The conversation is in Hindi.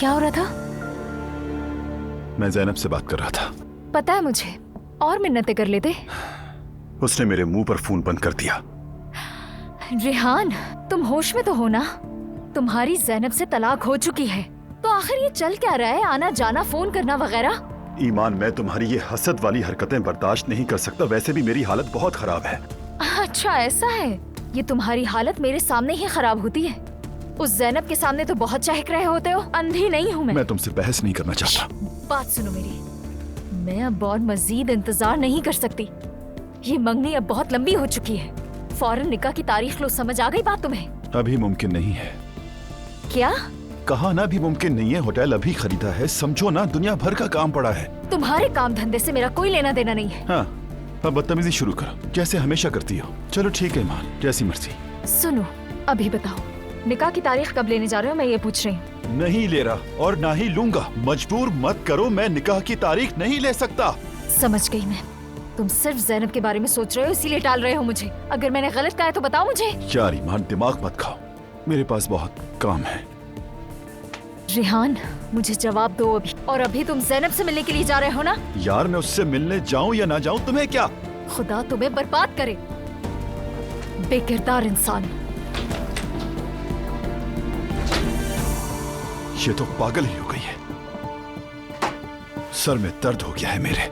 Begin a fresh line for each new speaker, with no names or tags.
क्या हो रहा था?
मैं ज़ैनब से बात कर रहा था।
पता है मुझे, और मिन्नतें कर लेते।
उसने मेरे मुंह पर फोन बंद कर दिया।
रेहान, तुम होश में तो हो ना? तुम्हारी ज़ैनब से तलाक हो चुकी है, तो आखिर ये चल क्या रहा है? आना जाना, फोन करना वगैरह।
ईमान, मैं तुम्हारी ये हसद वाली हरकतें बर्दाश्त नहीं कर सकता। वैसे भी मेरी हालत बहुत खराब है।
अच्छा ऐसा है? ये तुम्हारी हालत मेरे सामने ही खराब होती है। उस ज़ैनब के सामने तो बहुत चहक रहे होते हो। अंधी नहीं हूँ
मैं तुमसे बहस नहीं करना चाहता।
बात सुनो मेरी, मैं अब और मजीद इंतजार नहीं कर सकती। ये मंगनी अब बहुत लंबी हो चुकी है। फौरन निकाह की तारीख लो। समझ आ गई बात तुम्हें?
अभी मुमकिन नहीं है।
क्या
कहा ना, भी मुमकिन नहीं है। होटल अभी खरीदा है, समझो ना, दुनिया भर का काम पड़ा है।
तुम्हारे काम धंधे से मेरा कोई लेना देना नहीं है।
हाँ, अब बदतमीजी शुरू करो जैसे हमेशा करती हो। चलो ठीक है ईमान, जैसी मर्जी।
सुनो, अभी बताओ, निकाह की तारीख कब लेने जा रहे हो? मैं ये पूछ रही हूँ।
नहीं ले रहा और ना ही लूंगा। मजबूर मत करो, मैं निकाह की तारीख नहीं ले सकता।
समझ गई मैं। तुम सिर्फ ज़ैनब के बारे में सोच रहे हो, इसीलिए टाल रहे हो मुझे। अगर मैंने गलत कहा है तो बताओ मुझे।
यार ईमान, दिमाग मत खाओ, मेरे पास बहुत काम है।
रेहान, मुझे जवाब दो अभी। और अभी तुम ज़ैनब से मिलने के लिए जा रहे हो ना?
यार मैं उससे मिलने जाऊं या ना जाऊं, तुम्हें क्या?
खुदा तुम्हें बर्बाद करे, बेकिरदार इंसान।
ये तो पागल ही हो गई है। सर में दर्द हो गया है मेरे।